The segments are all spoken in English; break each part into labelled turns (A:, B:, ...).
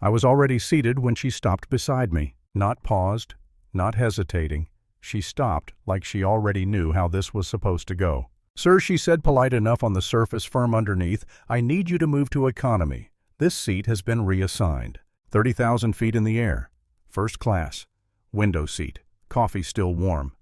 A: I was already seated when she stopped beside me. Not paused, not hesitating. She stopped like she already knew how this was supposed to go. "Sir," she said, polite enough on the surface, firm underneath, "I need you to move to economy. This seat has been reassigned. 30,000 feet in the air. First class. Window seat. Coffee still warm.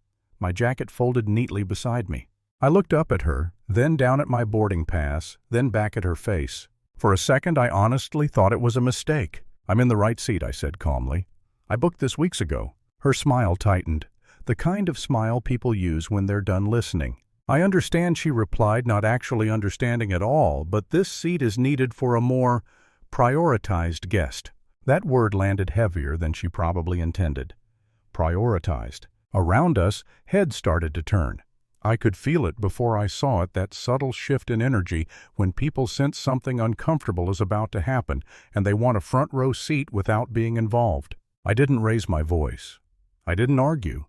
A: My jacket folded neatly beside me." I looked up at her, then down at my boarding pass, then back at her face. For a second, I honestly thought it was a mistake. "I'm in the right seat," I said calmly. "I booked this weeks ago." Her smile tightened, the kind of smile people use when they're done listening. "I understand," she replied, not actually understanding at all, "but this seat is needed for a more prioritized guest." That word landed heavier than she probably intended. Prioritized. Around us, heads started to turn. I could feel it before I saw it, that subtle shift in energy when people sense something uncomfortable is about to happen and they want a front row seat without being involved. I didn't raise my voice. I didn't argue.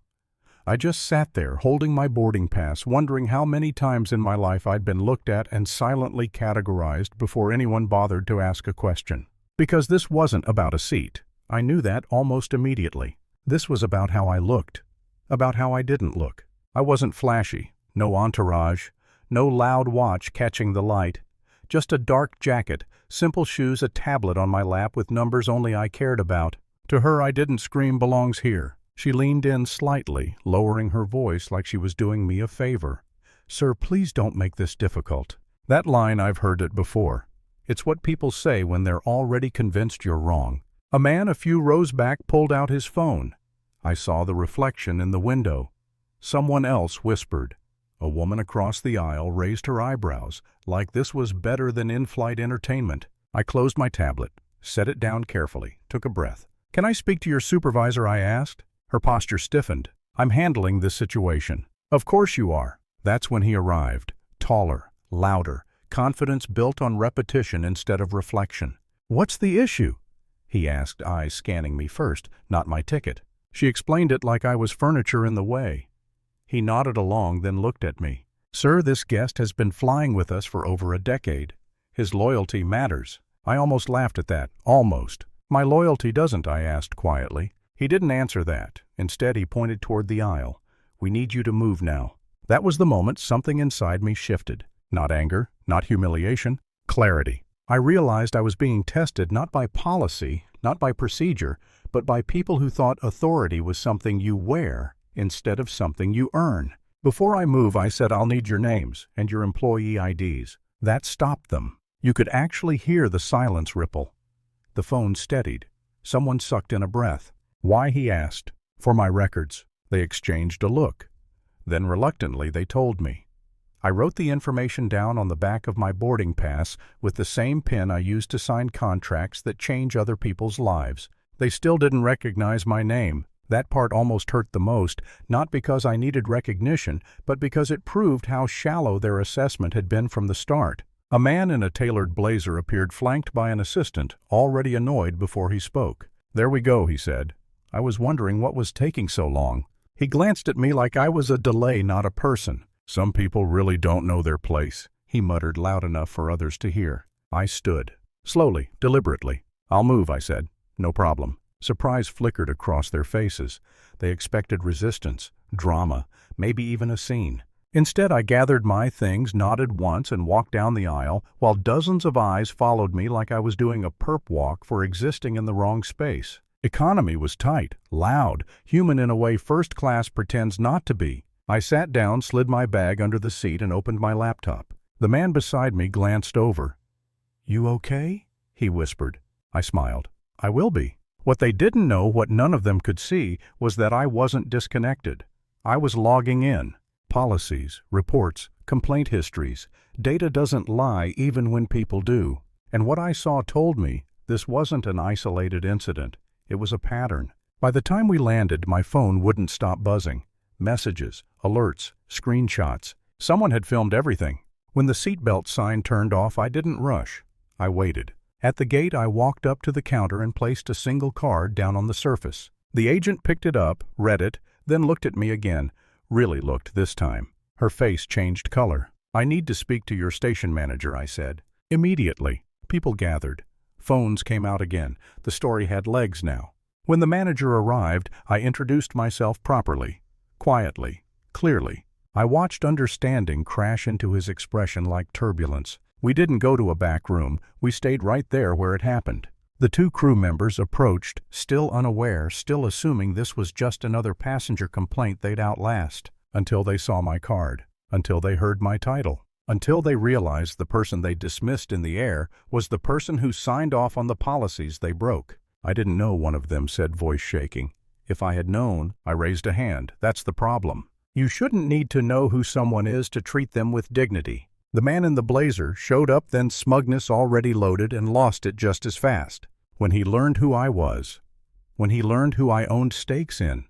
A: I just sat there holding my boarding pass, wondering how many times in my life I'd been looked at and silently categorized before anyone bothered to ask a question. Because this wasn't about a seat. I knew that almost immediately. This was about how I looked, about how I didn't look. I wasn't flashy, no entourage, no loud watch catching the light, just a dark jacket, simple shoes, a tablet on my lap with numbers only I cared about. To her, I didn't scream, "Belongs here." She leaned in slightly, lowering her voice like she was doing me a favor. "Sir, please don't make this difficult." That line, I've heard it before. It's what people say when they're already convinced you're wrong. A man a few rows back pulled out his phone. I saw the reflection in the window. Someone else whispered. A woman across the aisle raised her eyebrows, like this was better than in-flight entertainment. I closed my tablet, set it down carefully, took a breath. "Can I speak to your supervisor?" I asked. Her posture stiffened. "I'm handling this situation." "Of course you are." That's when he arrived. Taller, louder, confidence built on repetition instead of reflection. "What's the issue?" he asked, eyes scanning me first, not my ticket. She explained it like I was furniture in the way. He nodded along, then looked at me. "Sir, this guest has been flying with us for over a decade. His loyalty matters." I almost laughed at that. Almost. "My loyalty doesn't," I asked quietly. He didn't answer that. Instead, he pointed toward the aisle. "We need you to move now." That was the moment something inside me shifted. Not anger, not humiliation, clarity. I realized I was being tested not by policy, not by procedure, but by people who thought authority was something you wear instead of something you earn. "Before I move," I said, "I'll need your names and your employee IDs." That stopped them. You could actually hear the silence ripple. The phone steadied. Someone sucked in a breath. "Why?" he asked. "For my records." They exchanged a look. Then reluctantly they told me. I wrote the information down on the back of my boarding pass with the same pen I used to sign contracts that change other people's lives. They still didn't recognize my name. That part almost hurt the most, not because I needed recognition, but because it proved how shallow their assessment had been from the start. A man in a tailored blazer appeared, flanked by an assistant, already annoyed before he spoke. "There we go," he said. I was wondering what was taking so long. He glanced at me like I was a delay, not a person. "Some people really don't know their place," he muttered loud enough for others to hear. I stood. Slowly, deliberately. "I'll move," I said. "No problem." Surprise flickered across their faces. They expected resistance, drama, maybe even a scene. Instead, I gathered my things, nodded once, and walked down the aisle, while dozens of eyes followed me like I was doing a perp walk for existing in the wrong space. Economy was tight, loud, human in a way first class pretends not to be. I sat down, slid my bag under the seat, and opened my laptop. The man beside me glanced over. "You okay?" he whispered. I smiled. "I will be." What they didn't know, what none of them could see, was that I wasn't disconnected. I was logging in. Policies, reports, complaint histories. Data doesn't lie even when people do. And what I saw told me this wasn't an isolated incident. It was a pattern. By the time we landed, my phone wouldn't stop buzzing. Messages, alerts, screenshots. Someone had filmed everything. When the seatbelt sign turned off, I didn't rush. I waited. At the gate, I walked up to the counter and placed a single card down on the surface. The agent picked it up, read it, then looked at me again. Really looked this time. Her face changed color. "I need to speak to your station manager," I said. Immediately, people gathered. Phones came out again. The story had legs now. When the manager arrived, I introduced myself properly, quietly, clearly. I watched understanding crash into his expression like turbulence. We didn't go to a back room. We stayed right there where it happened. The two crew members approached, still unaware, still assuming this was just another passenger complaint they'd outlast, until they saw my card, until they heard my title, until they realized the person they dismissed in the air was the person who signed off on the policies they broke. I didn't know, one of them said, voice shaking. If I had known, I raised a hand. That's the problem. You shouldn't need to know who someone is to treat them with dignity. The man in the blazer showed up, then smugness already loaded, and lost it just as fast. When he learned who I was, when he learned who I owned stakes in,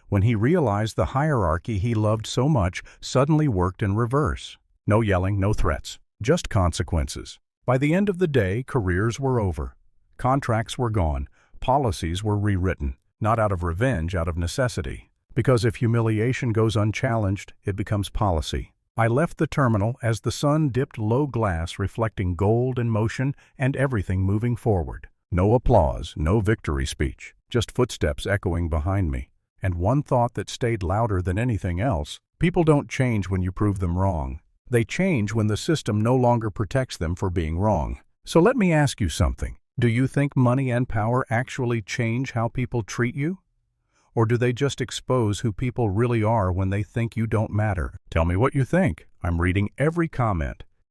A: when he realized the hierarchy he loved so much suddenly worked in reverse. No yelling, no threats, just consequences. By the end of the day, careers were over. Contracts were gone. Policies were rewritten, not out of revenge, out of necessity. Because if humiliation goes unchallenged, it becomes policy. I left the terminal as the sun dipped low glass reflecting gold and motion and everything moving forward. No applause, no victory speech, just footsteps echoing behind me. And one thought that stayed louder than anything else: people don't change when you prove them wrong. They change when the system no longer protects them for being wrong. So let me ask you something. Do you think money and power actually change how people treat you? Or do they just expose who people really are when they think you don't matter? Tell me what you think. I'm reading every comment.